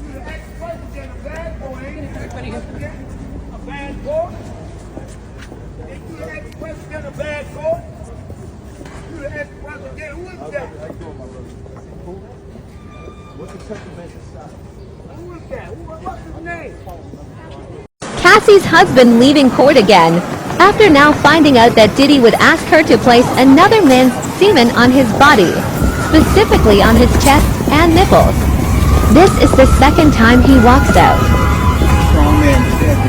You the ex-president, a bad boy, ain't it? A bad boy? Ain't you the ex-president, a bad boy? You the ex-president, who is that? What's the second message? Who is that? What's his name? Cassie's husband leaving court again, after now finding out that Diddy would ask her to place another man's semen on his body, specifically on his chest and nipples. This is the second time he walks out. Strong man said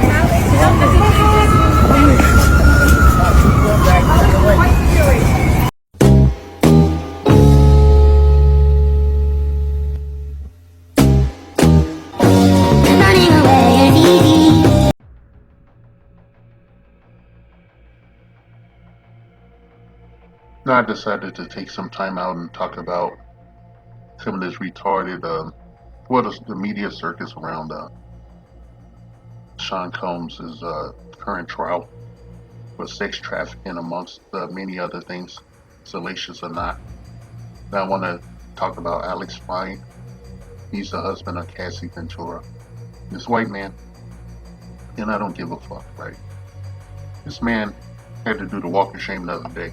I decided to take some time out and talk about some of this retarded, the media circus around Sean Combs' current trial for sex trafficking, amongst many other things, salacious or not. Now I want to talk about Alex Fine. He's the husband of Cassie Ventura. This white man, and I don't give a fuck, right? This man had to do the walk of shame the other day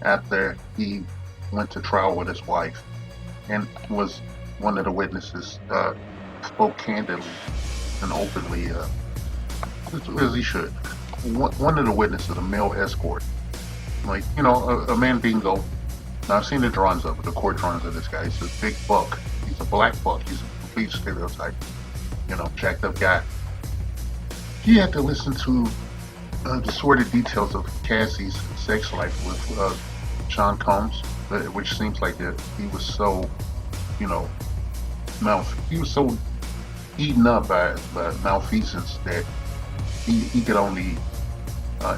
after he went to trial with his wife and was one of the witnesses, spoke candidly and openly, as he should. One of the witnesses, a male escort, like, you know, a man bingo. Now I've seen the drawings of it, the court drawings of this guy. He's a big buck. He's a black buck. He's a complete stereotype. You know, jacked up guy. He had to listen to the sordid details of Cassie's sex life with Sean Combs, which seems like that he was so, you know, he was so eaten up by malfeasance that he could only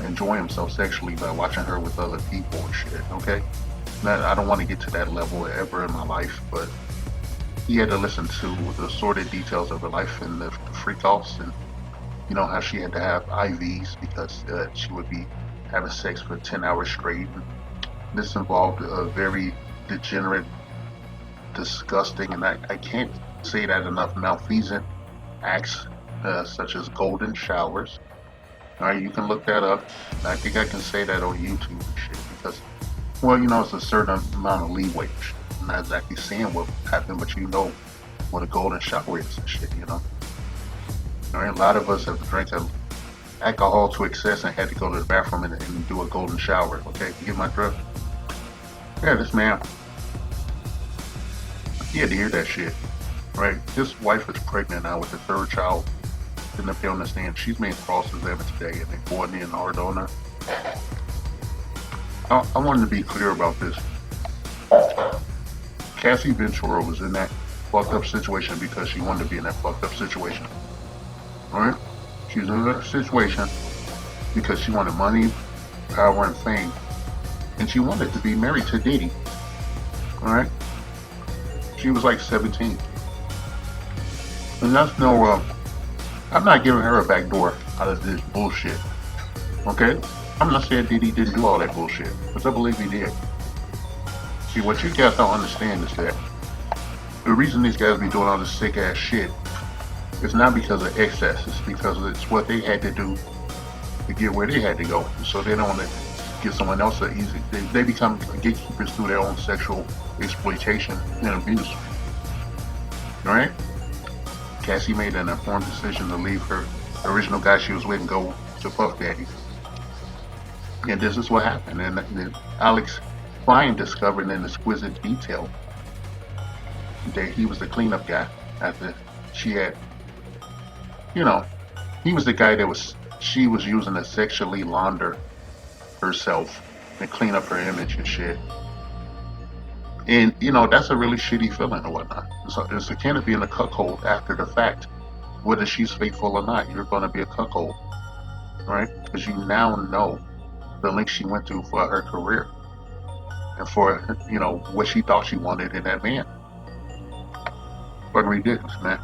enjoy himself sexually by watching her with other people and shit. Okay, now, I don't want to get to that level ever in my life, but he had to listen to the sordid details of her life and the freak-offs, and you know how she had to have IVs because she would be having sex for 10 hours straight. This involved a very degenerate, disgusting, and I can't say that enough, malfeasant acts such as golden showers. Alright, you can look that up. I think I can say that on YouTube and shit because, well, you know, it's a certain amount of leeway. I'm not exactly saying what happened, but you know what a golden shower is and shit, you know. Alright, a lot of us have drank alcohol to excess and had to go to the bathroom and do a golden shower. Okay, you get my drift? Yeah, this man, he had to hear that shit, right? His wife is pregnant now with the third child. Didn't appear on the stand. She's being cross-examined today, and they poured in hard on her. I wanted to be clear about this. Cassie Ventura was in that fucked up situation because she wanted to be in that fucked up situation. Alright? She was in that situation because she wanted money, power, and fame. And she wanted to be married to Diddy. Alright? She was like 17. And that's no, I'm not giving her a back door out of this bullshit. Okay? I'm not saying Diddy didn't do all that bullshit, because I believe he did. See, what you guys don't understand is that the reason these guys be doing all this sick ass shit is not because of excess, it's because it's what they had to do to get where they had to go. So they don't want to give someone else an easy, they become gatekeepers through their own sexual exploitation and abuse. Alright? Cassie made an informed decision to leave her original guy she was with and go to Puff Daddy. And this is what happened. And Alex Fine discovered in exquisite detail that he was the cleanup guy after she had, you know, he was the guy that she was using to sexually launder herself and clean up her image and shit. And, you know, that's a really shitty feeling or whatnot. It's akin to being a cuckold after the fact. Whether she's faithful or not, you're going to be a cuckold, right? Because you now know the length she went through for her career and for, you know, what she thought she wanted in that man. Fucking ridiculous, man.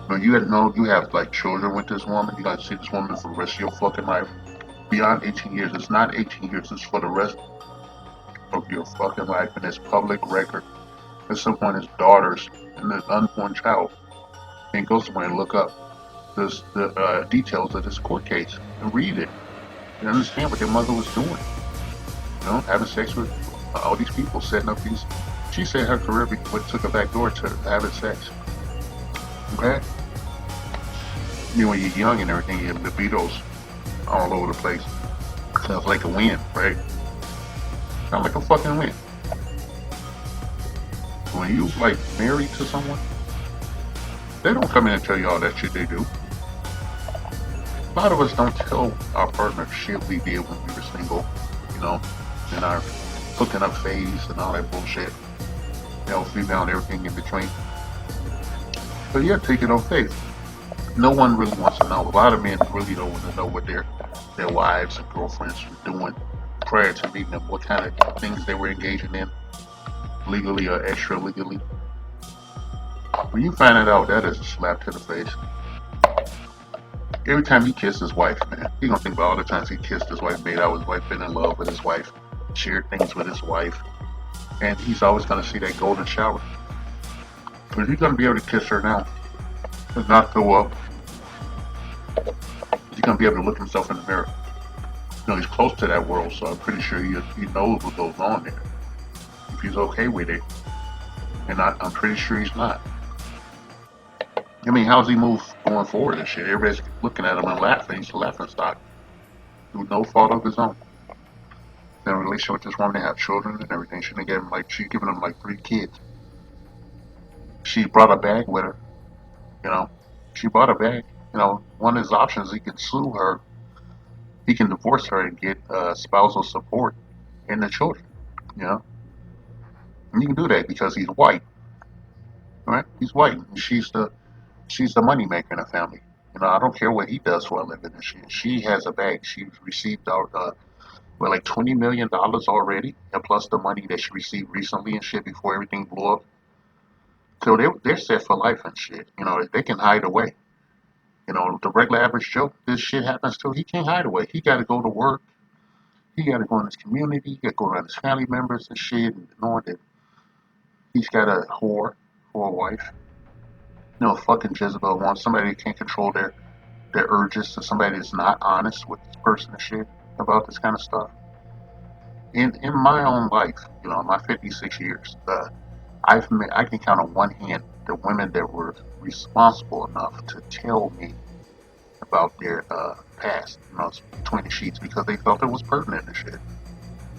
When you know you have like children with this woman, you gotta see this woman for the rest of your fucking life. Beyond 18 years. It's not 18 years, it's for the rest of your fucking life, and it's public record. At some point, his daughters and the unborn child can go somewhere and look up the details of this court case and read it and understand what their mother was doing. You know, having sex with all these people, setting up these. She said her career took her back door to having sex. Okay? You know, when you're young and everything, you have libidos all over the place. Sounds like a wind, right? Sounds like a fucking wind. When you like married to someone, they don't come in and tell you all that shit they do. A lot of us don't tell our partner shit we did when we were single, you know, in our hooking up phase and all that bullshit. You know, female and everything in between. But yeah, take it on faith. No one really wants to know. A lot of men really don't want to know what their wives and girlfriends were doing prior to meeting them, what kind of things they were engaging in, legally or extra legally. When you find it out, that is a slap to the face. Every time he kissed his wife, man, he gonna think about all the times he kissed his wife, made out with his wife, been in love with his wife, shared things with his wife, and he's always gonna see that golden shower. But he's gonna be able to kiss her now and not throw up. He's gonna be able to look himself in the mirror. You know, he's close to that world, so I'm pretty sure he knows what goes on there. If he's okay with it, and I'm pretty sure he's not. I mean, how's he move going forward and shit? Everybody's looking at him and laughing. He's a laughing stock. Through no fault of his own. In a relationship with this woman, they have children and everything. She's giving him like 3 kids. She brought a bag with her. You know, she brought a bag. You know, one of his options, he can sue her. He can divorce her and get spousal support and the children. You know, and you can do that because he's white. Right? He's white. And she's the money maker in the family. You know, I don't care what he does for a living and shit. She has a bag. She received like $20 million already, and plus the money that she received recently and shit before everything blew up. So they're set for life and shit. You know, they can hide away. You know, the regular average Joe, this shit happens to, he can't hide away. He got to go to work. He got to go in his community. He got to go around his family members and shit, and knowing that he's got a whore for a wife. You know, fucking Jezebel wants somebody that can't control their urges, to somebody that's not honest with this person and shit about this kind of stuff. In my own life, you know, in my 56 years, I can count on one hand the women that were responsible enough to tell me about their past, you know, between the sheets, because they felt it was pertinent and shit.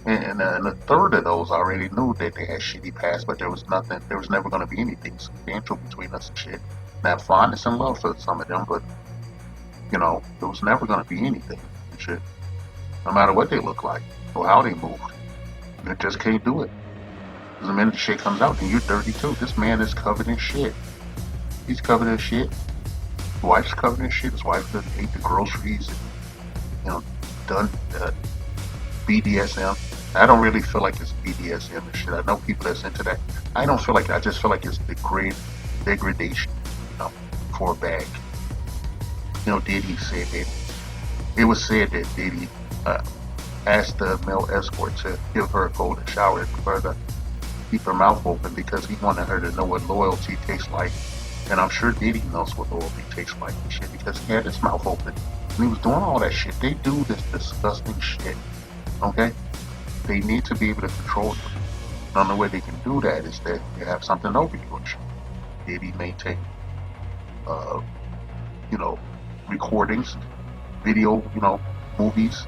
And a third of those already knew that they had shitty past, but there was never going to be anything substantial between us and shit. Not fondness and love for some of them, but, you know, there was never going to be anything and shit. No matter what they look like or how they moved. You just can't do it. Because the minute the shit comes out, then you're dirty too. This man is covered in shit. He's covered in shit. His wife's covered in shit. His wife done ate the groceries and, you know, done BDSM. I don't really feel like it's BDSM and shit. I know people that's into that. I don't feel like that. I just feel like it's degradation, you know, for a bag. You know, Diddy said that. It was said that Diddy asked the male escort to give her a golden shower for her to keep her mouth open because he wanted her to know what loyalty tastes like. And I'm sure Diddy knows what loyalty tastes like and shit because he had his mouth open. And he was doing all that shit. They do this disgusting shit. Okay? They need to be able to control you. The only way they can do that is that they have something over you and shit. Diddy maintained, you know, recordings, video, you know, movies,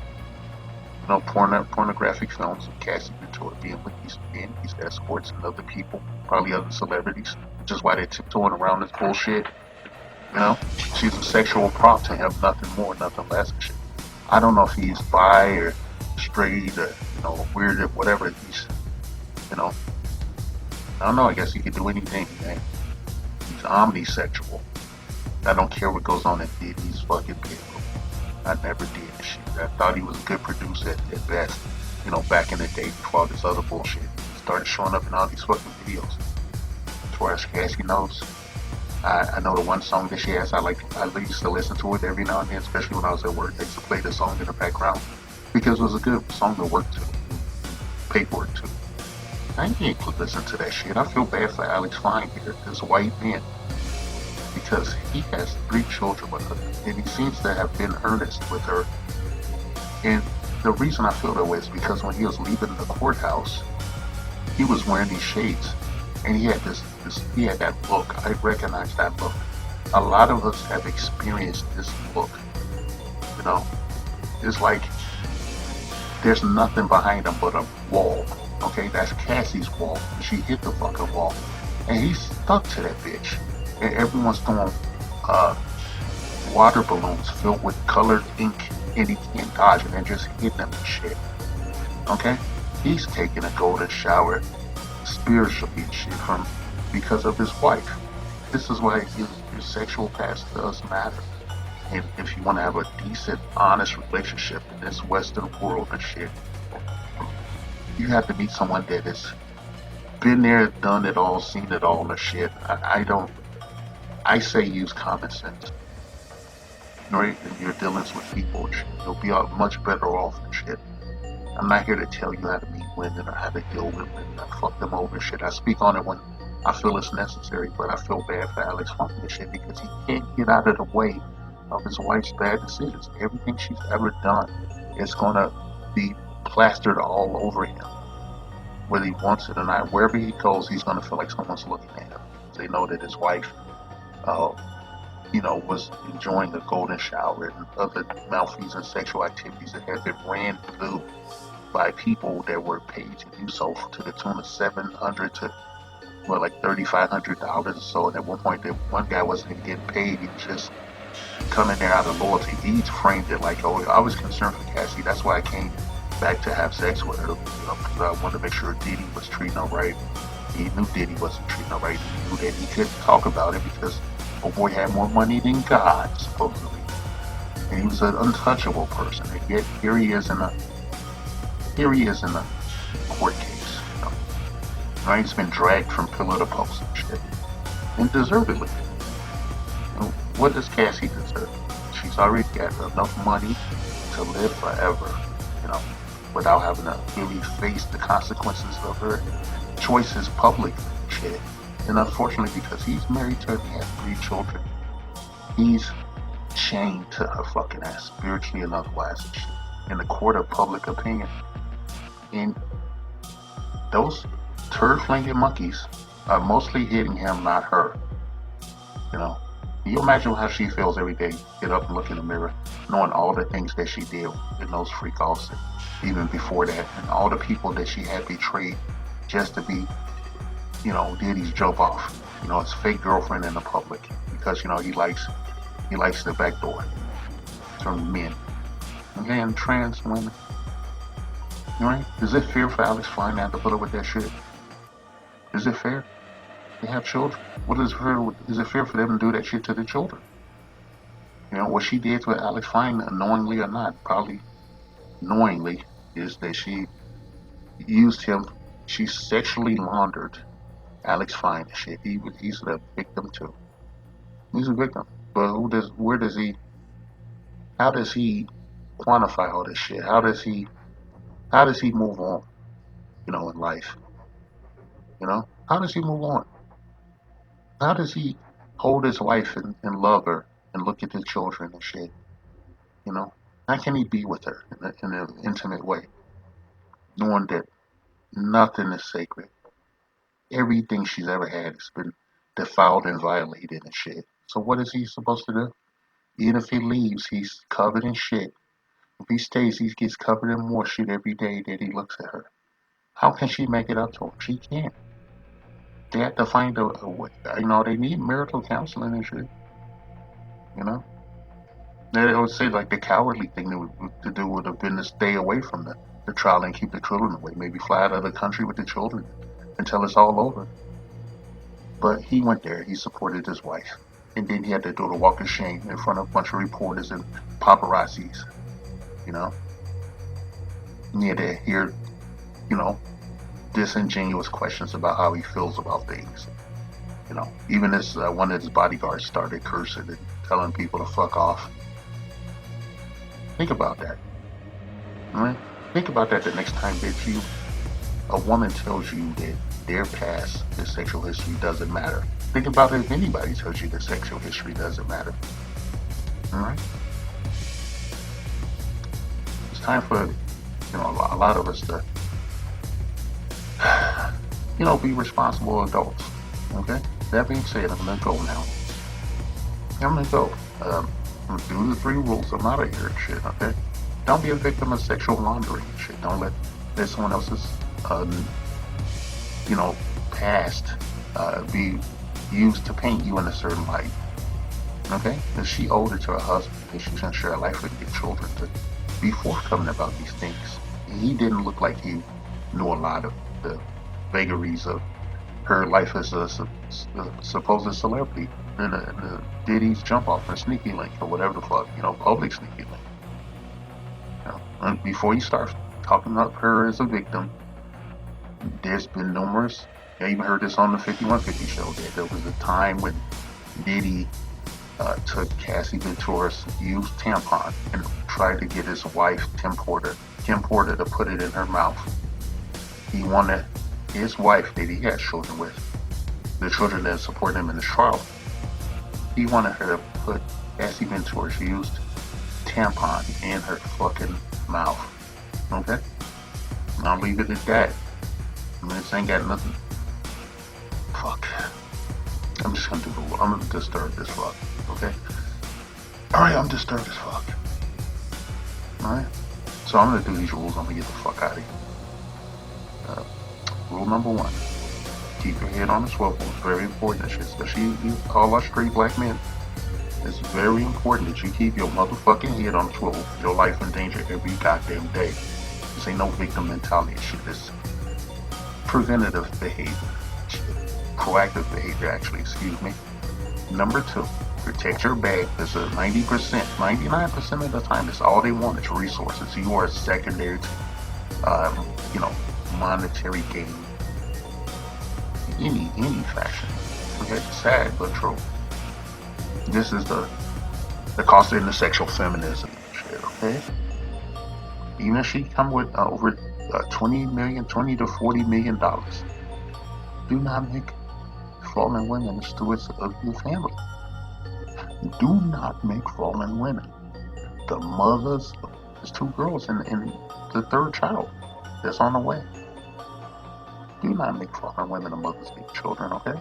you know, pornographic films of Cassie Ventura being with these men, these escorts, and other people, probably other celebrities, which is why they're tiptoeing around this bullshit. You know, she's a sexual prop to him, nothing more, nothing less and shit. I don't know if he's bi or straight or, you know, weird or whatever. He's, you know, I don't know, I guess he could do anything, man. He's omnisexual. I don't care what goes on in Diddy's fucking bedroom. I never did shit. I thought he was a good producer at best, you know, back in the day before all this other bullshit. He started showing up in all these fucking videos. As far as Cassie knows, I know the one song that she has, I used to listen to it every now and then, especially when I was at work. I used to play the song in the background because it was a good song to work to, paperwork to. I ain't listen to that shit. I feel bad for Alex Fine here, this white man, because he has 3 children with her, and he seems to have been earnest with her. And the reason I feel that way is because when he was leaving the courthouse, he was wearing these shades, and he had he had that look. I recognize that look. A lot of us have experienced this look. You know, it's like there's nothing behind him but a wall. Okay, that's Cassie's wall. She hit the fucking wall, and he's stuck to that bitch. And everyone's throwing water balloons filled with colored ink, and he can't dodge it and just hit them and shit. Okay, he's taking a golden shower spiritually and shit from because of his wife. This is why his sexual past does matter. And if you want to have a decent, honest relationship in this Western world and shit, you have to meet someone that has been there, done it all, seen it all and shit. I say use common sense. Right? In your dealings with people and shit. You'll be much better off and shit. I'm not here to tell you how to meet women or how to deal with women or fuck them over and shit. I speak on it when I feel it's necessary, but I feel bad for Alex Funk and shit because he can't get out of the way of his wife's bad decisions. Everything she's ever done is gonna be plastered all over him, whether he wants it or not. Wherever he goes, he's gonna feel like someone's looking at him. They know that his wife, was enjoying a golden shower and other malfeasant sexual activities that had been ran through by people that were paid to do so to the tune of $700 to like $3,500 or so. And at one point, that one guy wasn't even getting paid; he was just coming there out of loyalty. He framed it like, "Oh, I was concerned for Cassie. That's why I came back to have sex with her. Because I wanted to make sure Diddy was treating her right." He knew Diddy wasn't treating her right. He knew that he couldn't talk about it because old boy had more money than God, supposedly, and he was an untouchable person. And yet here he is in a court case. Right? He's been dragged from pillar to post and shit, and deservedly. What does Cassie deserve? She's already got enough money to live forever, without having to really face the consequences of her choices publicly. Shit. And unfortunately, because he's married to her and he has 3 children, he's chained to her fucking ass, spiritually and otherwise, and shit, in the court of public opinion. And those turd-flinging monkeys are mostly hitting him, not her. Can you imagine how she feels every day? Get up and look in the mirror, knowing all the things that she did in those freak-offs, and even before that, and all the people that she had betrayed just to be, Diddy's joke off. His fake girlfriend in the public because he likes the back door from men. And trans women. Right? Is it fair for Alex Fine to have to put up with that shit? Is it fair? They have children. Is it fair for them to do that shit to their children? What she did with Alex Fine, knowingly or not, probably knowingly, is that she used him. She sexually laundered Alex Fine and shit. He's a victim too. He's a victim. But how does he quantify all this shit? How does he move on, in life? How does he move on? How does he hold his wife and love her and look at his children and shit? How can he be with her in an intimate way, knowing that nothing is sacred? Everything she's ever had has been defiled and violated and shit. So what is he supposed to do? Even if he leaves, he's covered in shit. If he stays, he gets covered in more shit every day that he looks at her. How can she make it up to him? She can't. They have to find a way. They need marital counseling and shit. They would say like the cowardly thing to do would have been to stay away from the trial and keep the children away. Maybe fly out of the country with the children until it's all over. But he went there. He supported his wife. And then he had to do the walk of shame in front of a bunch of reporters and paparazzis. He had to hear, disingenuous questions about how he feels about things. Even as one of his bodyguards started cursing and telling people to fuck off. Think about that. All right? Think about that the next time that you a woman tells you that their past, their sexual history doesn't matter, think about it if anybody tells you their sexual history doesn't matter. Alright? It's time for, a lot of us to, be responsible adults. Okay? That being said, I'm gonna go now. I'm gonna go. Do the 3 rules. I'm out of here and shit, okay? Don't be a victim of sexual laundering and shit. Don't let someone else's, past be used to paint you in a certain light. Okay? Because she owed it to her husband, because she's gonna share a life with your children, to be forthcoming about these things. He didn't look like he knew a lot of the vagaries of her life as a supposed celebrity in the Diddy's jump off or sneaky link or whatever the fuck, public sneaky link. And before you start talking up her as a victim, there's been numerous. I even heard this on the 5150 show that there was a time when Diddy took Cassie Ventura's used tampon and tried to get his wife Kim Porter to put it in her mouth. He wanted his wife that he had children with, the children that support him in the trial. He wanted her to put Cassie Ventura's used tampon in her fucking mouth. Okay? I'll leave it at that. This ain't got nothing. Fuck. I'm just gonna I'm gonna disturb this fuck. Okay? Alright, I'm disturbed as fuck. Alright? So I'm gonna do these rules. I'm gonna get the fuck out of here. Rule number 1. Keep your head on the swivel. It's very important, especially you all our straight black men. It's very important that you keep your motherfucking head on the swivel. Your life in danger every goddamn day. This ain't no victim mentality shit. It's preventative behavior. Proactive behavior, actually, excuse me. Number 2, protect your bag. There's a 90%, 99% of the time, it's all they want is resources. You are secondary to, monetary gain. Any fashion. Okay, it's sad but true. This is the cost of the sexual feminism shit, okay? Even if she come with over $20 to $40 million, do not make fallen women the stewards of your family. Do not make fallen women the mothers of these 2 girls and the 3rd child that's on the way. Do not make fallen women the mothers of your children, okay?